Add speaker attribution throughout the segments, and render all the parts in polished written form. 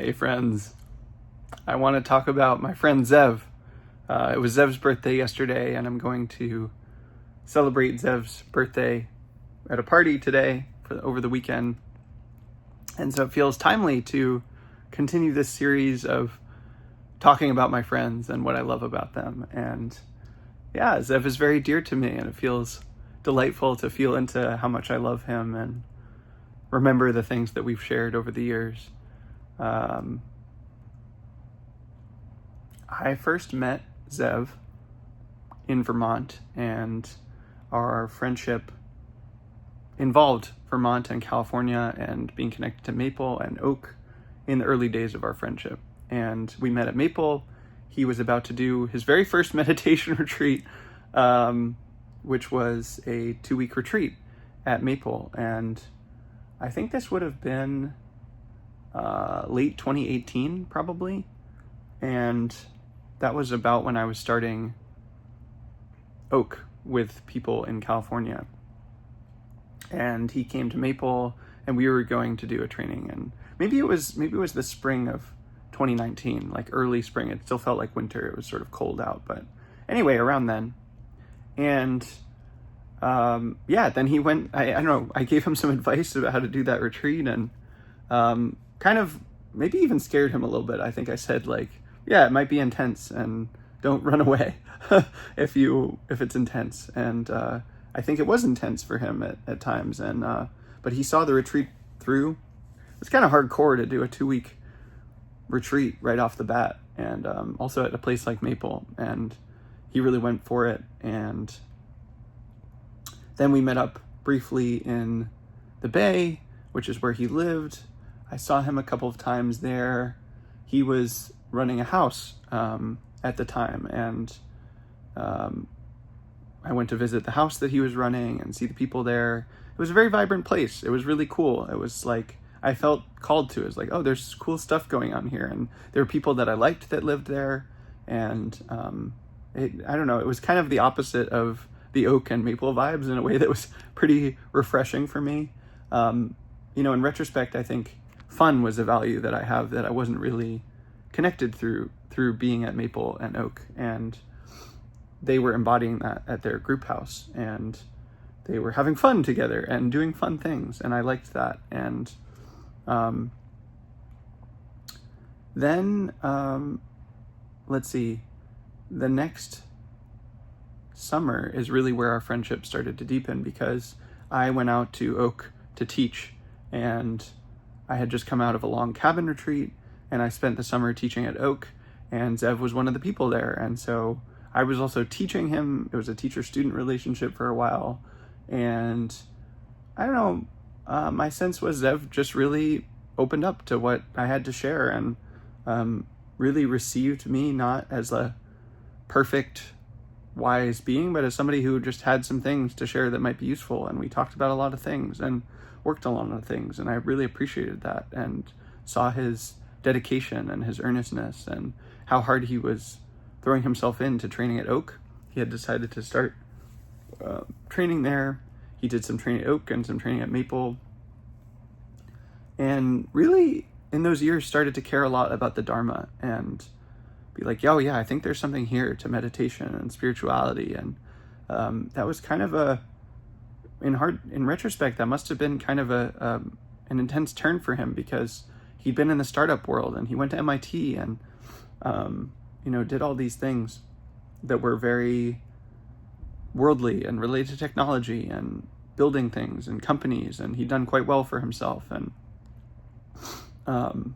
Speaker 1: Hey friends, I want to talk about my friend Zev. It was Zev's birthday yesterday, and I'm going to celebrate Zev's birthday at a party today over the weekend. And so it feels timely to continue this series of talking about my friends and what I love about them. And yeah, Zev is very dear to me, and it feels delightful to feel into how much I love him and remember the things that we've shared over the years. I first met Zev in Vermont, and our friendship involved Vermont and California and being connected to Maple and Oak in the early days of our friendship. And we met at Maple. He was about to do his very first meditation retreat, which was a 2-week retreat at Maple. And I think this would have been late 2018, probably. And that was about when I was starting Oak with people in California. And he came to Maple, and we were going to do a training. And maybe it was the spring of 2019, like early spring. It still felt like winter. It was sort of cold out, but anyway, around then. And then he went. I don't know. I gave him some advice about how to do that retreat, and kind of maybe even scared him a little bit. I think I said, like, yeah, it might be intense, and don't run away if it's intense. And I think it was intense for him at times. And but he saw the retreat through. It's kind of hardcore to do a 2-week retreat right off the bat, and also at a place like Maple. And he really went for it. And then we met up briefly in the Bay, which is where he lived. I saw him a couple of times there. He was running a house at the time, and I went to visit the house that he was running and see the people there. It was a very vibrant place. It was really cool. It was like, I felt called to. It was like, oh, there's cool stuff going on here. And there were people that I liked that lived there. And I don't know, it was kind of the opposite of the Oak and Maple vibes in a way that was pretty refreshing for me. In retrospect, I think fun was a value that I have that I wasn't really connected through being at Maple and Oak. And they were embodying that at their group house, and they were having fun together and doing fun things, and I liked that. And then let's see, the next summer is really where our friendship started to deepen, because I went out to Oak to teach, and I had just come out of a long cabin retreat, and I spent the summer teaching at Oak, and Zev was one of the people there. And so I was also teaching him. It was a teacher-student relationship for a while. And I don't know, my sense was Zev just really opened up to what I had to share, and really received me not as a perfect, wise being, but as somebody who just had some things to share that might be useful. And we talked about a lot of things and worked on a lot of things. And I really appreciated that, and saw his dedication and his earnestness and how hard he was throwing himself into training at Oak. He had decided to start training there. He did some training at Oak and some training at Maple. And really, in those years, started to care a lot about the Dharma and be like, oh yeah, I think there's something here to meditation and spirituality. And that was kind of in retrospect, that must have been kind of an intense turn for him, because he'd been in the startup world, and he went to MIT and did all these things that were very worldly and related to technology and building things and companies, and he'd done quite well for himself. And and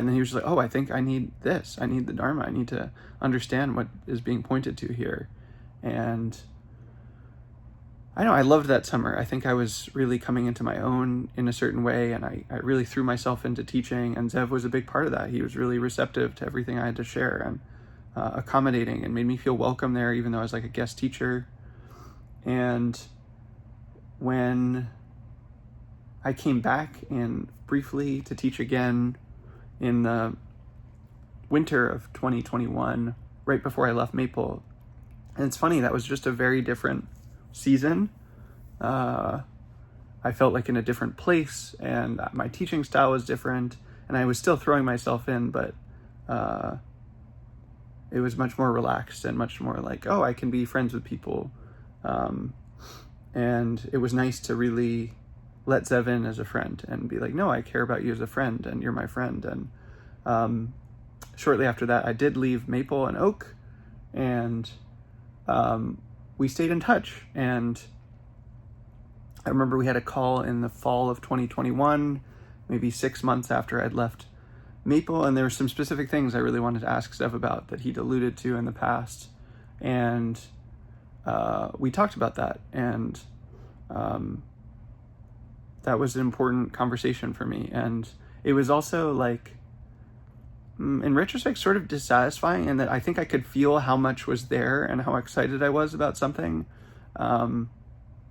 Speaker 1: then he was like, oh, I think I need this. I need the Dharma. I need to understand what is being pointed to here. And I know I loved that summer. I think I was really coming into my own in a certain way, and I really threw myself into teaching, and Zev was a big part of that. He was really receptive to everything I had to share, and accommodating, and made me feel welcome there, even though I was like a guest teacher. And when I came back in briefly to teach again in the winter of 2021, right before I left Maple, and it's funny, that was just a very different season. I felt like in a different place, and my teaching style was different, and I was still throwing myself in, but it was much more relaxed and much more like, oh, I can be friends with people. And it was nice to really let Zev in as a friend and be like, no, I care about you as a friend, and you're my friend. And shortly after that, I did leave Maple and Oak, and we stayed in touch. And I remember we had a call in the fall of 2021, maybe 6 months after I'd left Maple, and there were some specific things I really wanted to ask Zev about that he'd alluded to in the past. And we talked about that, and that was an important conversation for me. And it was also like, in retrospect, sort of dissatisfying, in that I think I could feel how much was there and how excited I was about something.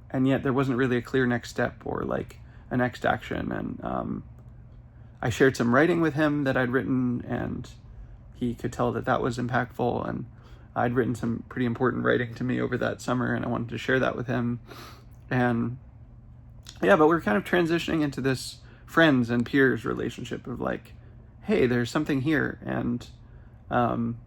Speaker 1: And yet there wasn't really a clear next step or like a next action. And I shared some writing with him that I'd written, and he could tell that that was impactful. And I'd written some pretty important writing to me over that summer, and I wanted to share that with him. And yeah, but we're kind of transitioning into this friends and peers relationship of like, hey, there's something here. And I'm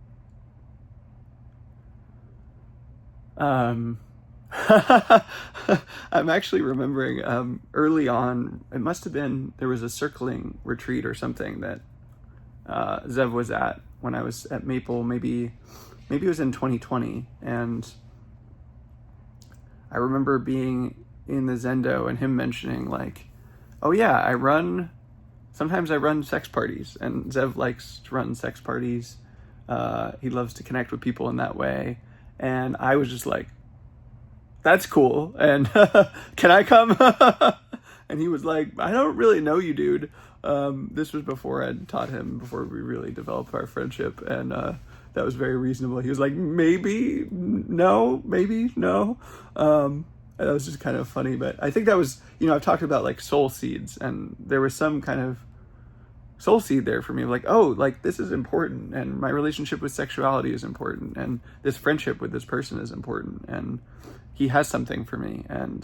Speaker 1: actually remembering early on, it must have been, there was a circling retreat or something that Zev was at when I was at Maple, maybe it was in 2020. And I remember being in the Zendo and him mentioning like, oh yeah, sometimes I run sex parties, and Zev likes to run sex parties. He loves to connect with people in that way. And I was just like, that's cool. And can I come? And he was like, I don't really know you, dude. This was before I'd taught him, before we really developed our friendship. And that was very reasonable. He was like, maybe no. And that was just kind of funny. But I think that was, I've talked about like soul seeds, and there was some kind of soul seed there for me, like, oh, like this is important, and my relationship with sexuality is important, and this friendship with this person is important, and he has something for me. And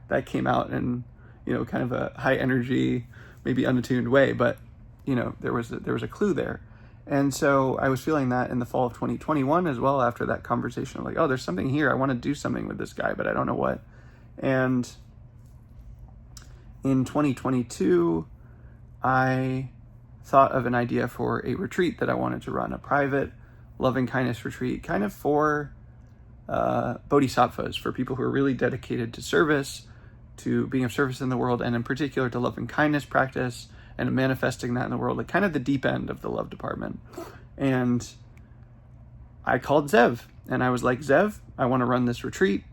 Speaker 1: that came out in, kind of a high energy, maybe unattuned way, but there was a clue there. And so I was feeling that in the fall of 2021 as well, after that conversation of like, oh, there's something here. I want to do something with this guy, but I don't know what. And in 2022, I thought of an idea for a retreat that I wanted to run, a private loving kindness retreat, kind of for bodhisattvas, for people who are really dedicated to service, to being of service in the world, and in particular to loving kindness practice and manifesting that in the world, like kind of the deep end of the love department. And I called Zev, and I was like, Zev, I want to run this retreat.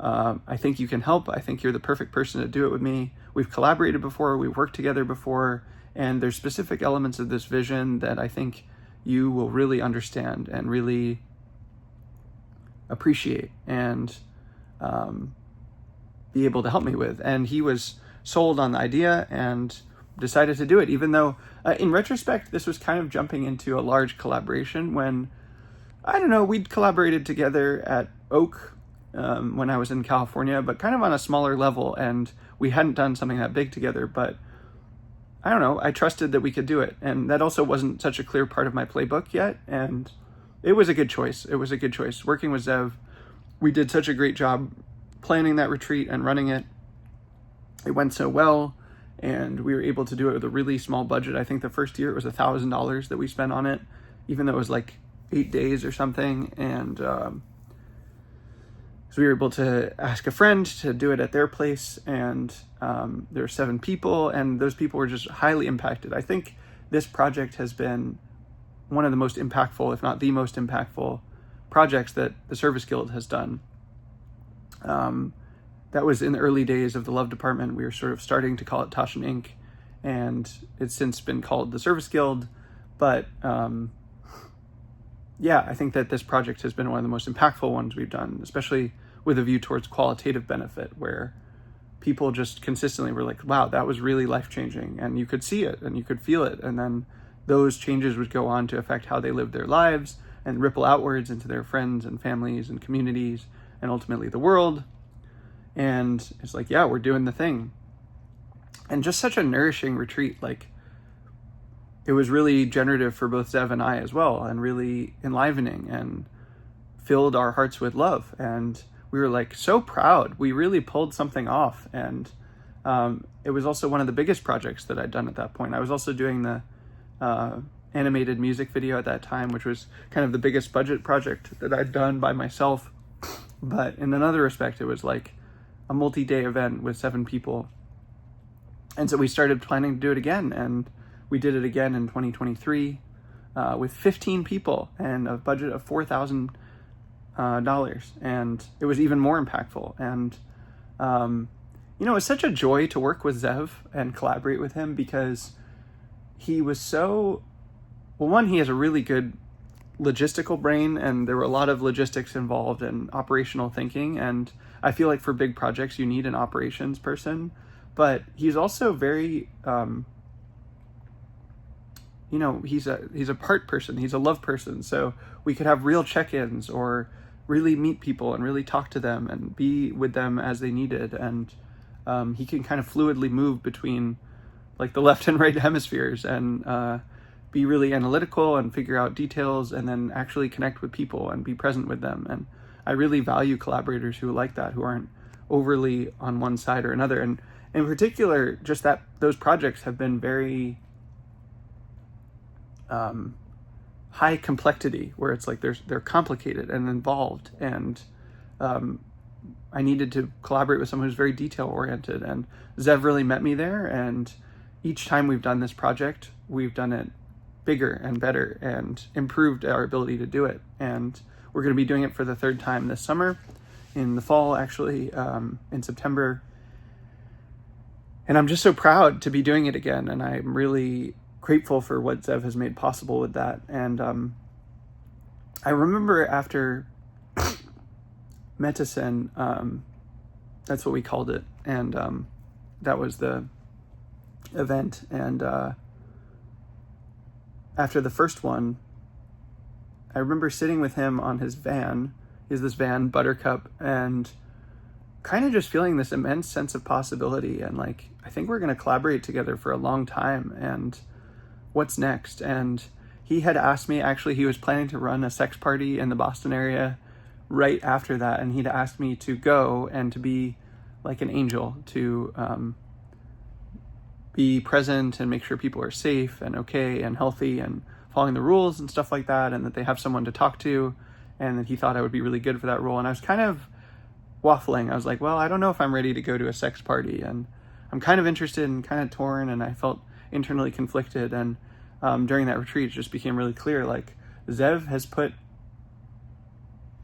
Speaker 1: I think you can help. I think you're the perfect person to do it with me. We've collaborated before, we've worked together before, and there's specific elements of this vision that I think you will really understand and really appreciate and be able to help me with. And he was sold on the idea and decided to do it, even though in retrospect, this was kind of jumping into a large collaboration when, I don't know, we'd collaborated together at Oak when I was in California, but kind of on a smaller level, and we hadn't done something that big together. But I don't know, I trusted that we could do it. And that also wasn't such a clear part of my playbook yet. And it was a good choice. Working with Zev, we did such a great job planning that retreat and running it. It went so well, and we were able to do it with a really small budget. I think the first year it was $1,000 that we spent on it, even though it was like 8 days or something. And so we were able to ask a friend to do it at their place, and there were 7 people, and those people were just highly impacted. I think this project has been one of the most impactful, if not the most impactful, projects that the Service Guild has done. That was in the early days of the Love Department. We were sort of starting to call it Taschen Inc., and it's since been called the Service Guild. But yeah, I think that this project has been one of the most impactful ones we've done, especially with a view towards qualitative benefit, where people just consistently were like, wow, that was really life-changing. And you could see it and you could feel it. And then those changes would go on to affect how they lived their lives and ripple outwards into their friends and families and communities and ultimately the world. And it's like, yeah, we're doing the thing. and just such a nourishing retreat. Like, it was really generative for both Zev and I as well, and really enlivening and filled our hearts with love. And we were like so proud. We really pulled something off. And it was also one of the biggest projects that I'd done at that point. I was also doing the animated music video at that time, which was kind of the biggest budget project that I'd done by myself. But in another respect, it was like a multi-day event with 7 people. And so we started planning to do it again, and we did it again in 2023 with 15 people and a budget of $4,000. And it was even more impactful. And, it was such a joy to work with Zev and collaborate with him, because he was so, well, one, he has a really good logistical brain, and there were a lot of logistics involved and operational thinking. And I feel like for big projects, you need an operations person, but he's also very, he's a part person. He's a love person. So we could have real check-ins or really meet people and really talk to them and be with them as they needed. And he can kind of fluidly move between like the left and right hemispheres, and be really analytical and figure out details, and then actually connect with people and be present with them. And I really value collaborators who are like that, who aren't overly on one side or another. And in particular, just that those projects have been very high complexity, where it's like they're complicated and involved, and I needed to collaborate with someone who's very detail oriented, and Zev really met me there. And each time we've done this project, we've done it bigger and better and improved our ability to do it. And we're going to be doing it for the 3rd time this summer, in the fall, actually, in September. And I'm just so proud to be doing it again. And I'm really grateful for what Zev has made possible with that. And I remember after Medicine, that's what we called it. And that was the event. And after the first one, I remember sitting with him on his van. He has this van, Buttercup, and kind of just feeling this immense sense of possibility. And like, I think we're going to collaborate together for a long time. And what's next? And he had asked me, actually, he was planning to run a sex party in the Boston area right after that. And he'd asked me to go and to be like an angel, to be present and make sure people are safe and okay and healthy and following the rules and stuff like that, and that they have someone to talk to, and that he thought I would be really good for that role. And I was kind of waffling. I was like, well, I don't know if I'm ready to go to a sex party, and I'm kind of interested and kind of torn, and I felt internally conflicted. And during that retreat, it just became really clear, like, Zev has put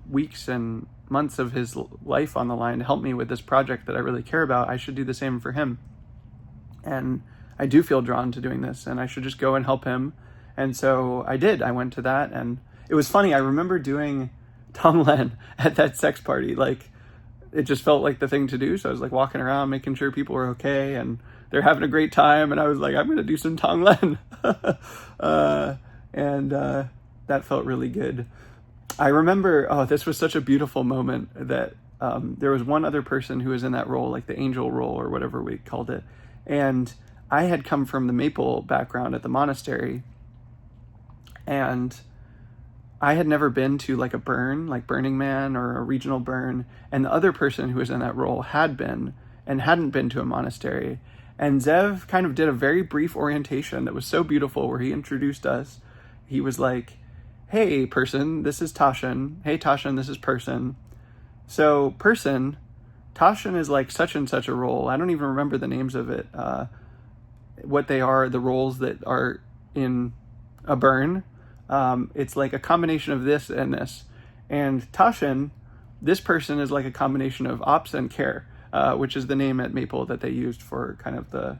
Speaker 1: weeks and months of his life on the line to help me with this project that I really care about. I should do the same for him. And I do feel drawn to doing this, and I should just go and help him. And so I did. I went to that, and it was funny. I remember doing Tonglen at that sex party. Like, it just felt like the thing to do. So I was like walking around, making sure people were okay and they're having a great time. And I was like, I'm going to do some Tonglen. That felt really good. I remember, this was such a beautiful moment that there was one other person who was in that role, like the angel role or whatever we called it. And I had come from the Maple background at the monastery, and I had never been to like a burn, like Burning Man or a regional burn. And the other person who was in that role had been and hadn't been to a monastery. And Zev kind of did a very brief orientation that was so beautiful, where he introduced us. He was like, hey, person, this is Tashin. Hey, Tashin, this is person. So person, Tashin is like such and such a role. I don't even remember the names of it, what they are, the roles that are in a burn. It's like a combination of this and this. And Tashin, this person is like a combination of ops and care, which is the name at Maple that they used for kind of the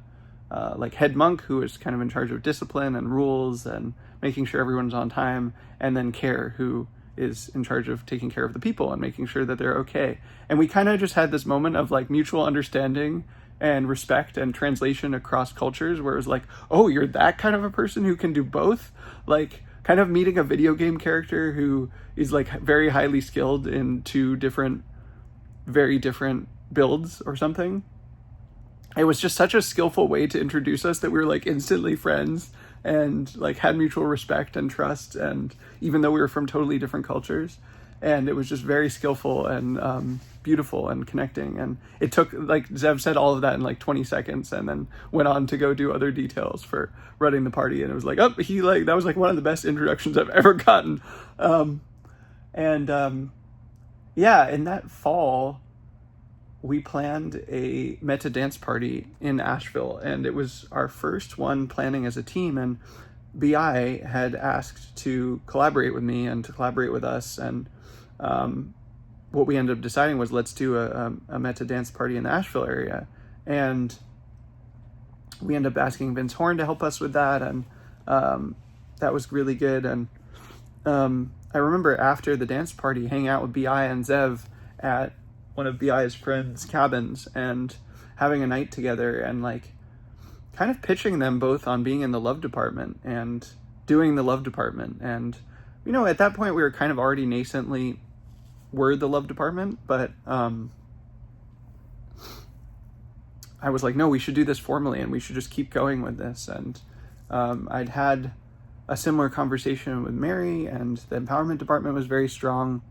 Speaker 1: like head monk, who is kind of in charge of discipline and rules and making sure everyone's on time, and then care, who is in charge of taking care of the people and making sure that they're okay. And we kind of just had this moment of like mutual understanding and respect and translation across cultures, where it was like, oh, you're that kind of a person who can do both? Like, kind of meeting a video game character who is like very highly skilled in two different, very different builds or something. it was just such a skillful way to introduce us that we were like instantly friends and like had mutual respect and trust, and even though we were from totally different cultures. And it was just very skillful and beautiful and connecting. And it took, like Zev said, all of that in like 20 seconds, and then went on to go do other details for running the party. And it was like, oh, that was like one of the best introductions I've ever gotten. Yeah, in that fall, we planned a Meta dance party in Asheville, and it was our first one planning as a team. And BI had asked to collaborate with me and to collaborate with us, and what we ended up deciding was, let's do a Meta dance party in the Asheville area. And we ended up asking Vince Horn to help us with that, and that was really good. And I remember after the dance party hanging out with BI and Zev at one of BI's friends' cabins and having a night together, and like kind of pitching them both on being in the love department and doing the love department. And, you know, at that point we were kind of already nascently were the love department, but I was like, no, we should do this formally and we should just keep going with this. And I'd had a similar conversation with Mary, and the empowerment department was very strong.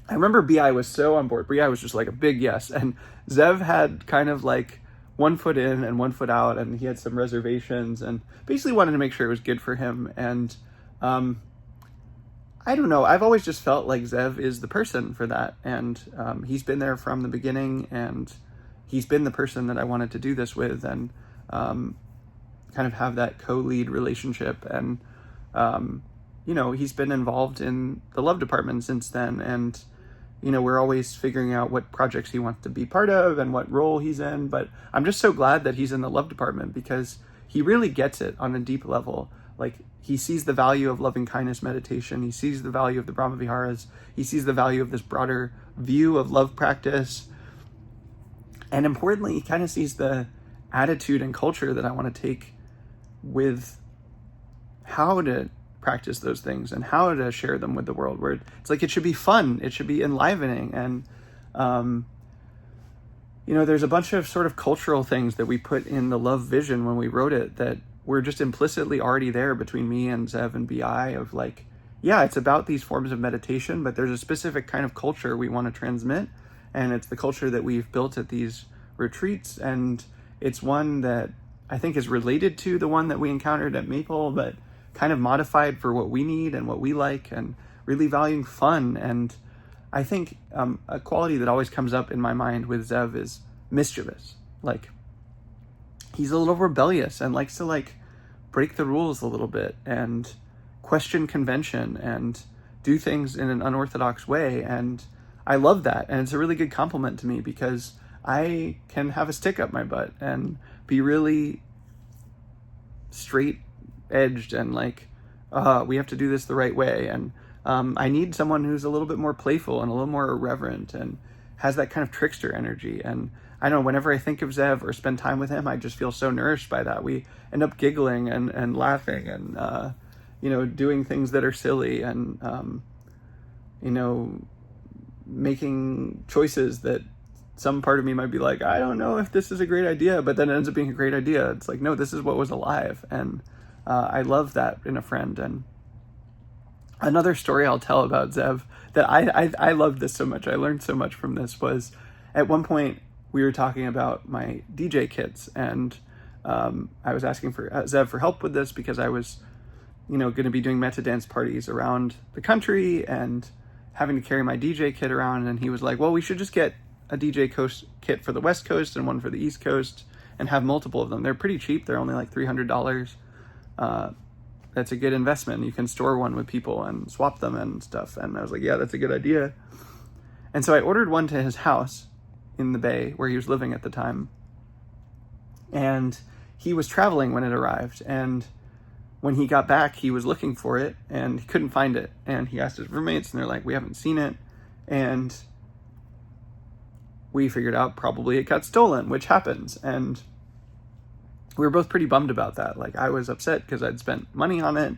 Speaker 1: I remember BI was so on board. BI was just like a big yes. And Zev had kind of like 1 foot in and 1 foot out, and he had some reservations and basically wanted to make sure it was good for him. And I don't know, I've always just felt like Zev is the person for that. And he's been there from the beginning, and he's been the person that I wanted to do this with, and kind of have that co-lead relationship. And, you know, he's been involved in the love department since then. And, you know, we're always figuring out what projects he wants to be part of and what role he's in. But I'm just so glad that he's in the love department, because he really gets it on a deep level. Like, he sees the value of loving kindness meditation. He sees the value of the Brahma Viharas. He sees the value of this broader view of love practice. And importantly, he kind of sees the attitude and culture that I want to take with how to practice those things and how to share them with the world, where it's like, it should be fun, it should be enlivening. And you know, there's a bunch of sort of cultural things that we put in the love vision when we wrote it that were just implicitly already there between me and Zev and BI, of like, yeah, it's about these forms of meditation, but there's a specific kind of culture we want to transmit, and it's the culture that we've built at these retreats. And it's one that I think is related to the one that we encountered at Maple, but kind of modified for what we need and what we like, and really valuing fun. And I think a quality that always comes up in my mind with Zev is mischievous. Like, he's a little rebellious and likes to like break the rules a little bit and question convention and do things in an unorthodox way. And I love that. And it's a really good compliment to me, because I can have a stick up my butt and be really straight edged and like, we have to do this the right way. And I need someone who's a little bit more playful and a little more irreverent and has that kind of trickster energy. And I know whenever I think of Zev or spend time with him, I just feel so nourished by that. We end up giggling and laughing and, you know, doing things that are silly and, you know, making choices that some part of me might be like, I don't know if this is a great idea, but then it ends up being a great idea. It's like, no, this is what was alive. And I love that in a friend. And another story I'll tell about Zev that I loved this so much, I learned so much from this, was at one point we were talking about my DJ kits, and I was asking for Zev for help with this, because I was, you know, going to be doing Meta dance parties around the country and having to carry my DJ kit around. And he was like, well, we should just get a DJ kit for the West Coast and one for the East Coast and have multiple of them. They're pretty cheap. They're only like $300. That's a good investment. You can store one with people and swap them and stuff. And I was like, yeah, that's a good idea. And so I ordered one to his house in the Bay where he was living at the time. And he was traveling when it arrived. And when he got back, he was looking for it and he couldn't find it. And he asked his roommates, and they're like, we haven't seen it. And we figured out probably it got stolen, which happens. And we were both pretty bummed about that. Like, I was upset because I'd spent money on it,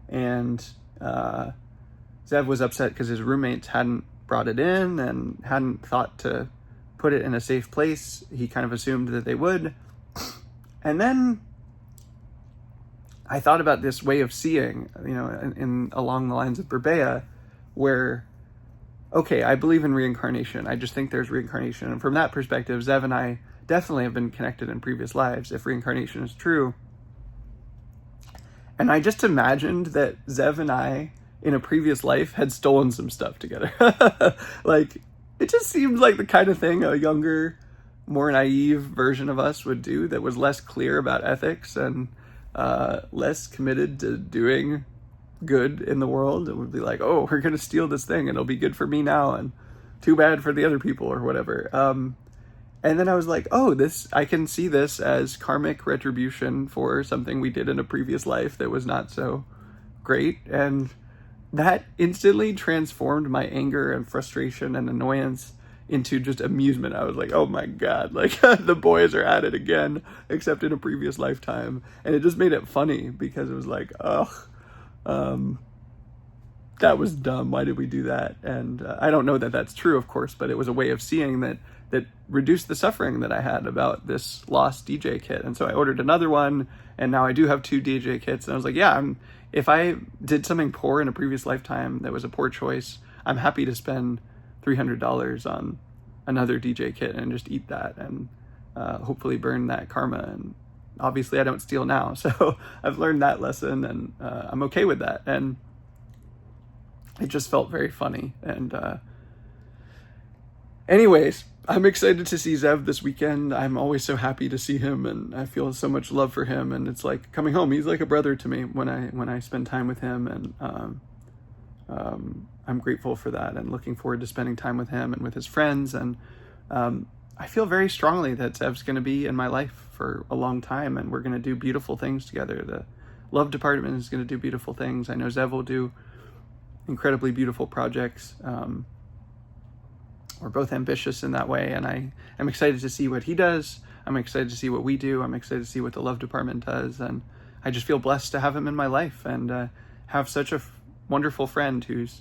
Speaker 1: and Zev was upset because his roommates hadn't brought it in and hadn't thought to put it in a safe place. He kind of assumed that they would. And then I thought about this way of seeing, in along the lines of Burbea, where, okay, I believe in reincarnation. I just think there's reincarnation. And from that perspective, Zev and I definitely have been connected in previous lives, if reincarnation is true. And I just imagined that Zev and I, in a previous life, had stolen some stuff together. Like, it just seems like the kind of thing a younger, more naive version of us would do that was less clear about ethics and less committed to doing good in the world. It would be like, oh, we're going to steal this thing and it'll be good for me now and too bad for the other people or whatever. And then I was like, oh, I can see this as karmic retribution for something we did in a previous life that was not so great. And that instantly transformed my anger and frustration and annoyance into just amusement. I was like, oh my God, like the boys are at it again, except in a previous lifetime. And it just made it funny because it was like, that was dumb. Why did we do that? And I don't know that that's true, of course, but it was a way of seeing that reduced the suffering that I had about this lost DJ kit. And so I ordered another one, and now I do have 2 DJ kits. And I was like, yeah, if I did something poor in a previous lifetime that was a poor choice, I'm happy to spend $300 on another DJ kit and just eat that and hopefully burn that karma. And obviously I don't steal now, so I've learned that lesson, and I'm okay with that. And it just felt very funny. And anyways, I'm excited to see Zev this weekend. I'm always so happy to see him, and I feel so much love for him, and it's like coming home. He's like a brother to me when I spend time with him, and I'm grateful for that and looking forward to spending time with him and with his friends. And I feel very strongly that Zev's going to be in my life for a long time, and we're going to do beautiful things together. The love department is going to do beautiful things. I know Zev will do incredibly beautiful projects. We're both ambitious in that way, and I am excited to see what he does. I'm excited to see what we do. I'm excited to see what the love department does, and I just feel blessed to have him in my life and have such a wonderful friend who's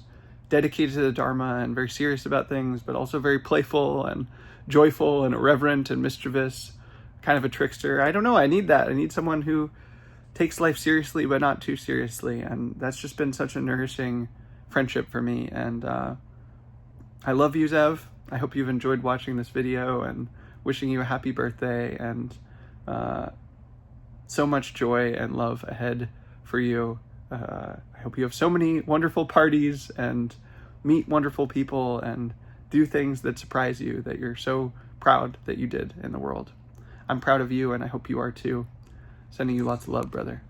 Speaker 1: dedicated to the Dharma and very serious about things, but also very playful and joyful and irreverent and mischievous, kind of a trickster. I don't know, I need that. I need someone who takes life seriously but not too seriously, and that's just been such a nourishing friendship for me. And I love you, Zev. I hope you've enjoyed watching this video, and wishing you a happy birthday, and so much joy and love ahead for you. I hope you have so many wonderful parties and meet wonderful people and do things that surprise you, that you're so proud that you did in the world. I'm proud of you, and I hope you are too. Sending you lots of love, brother.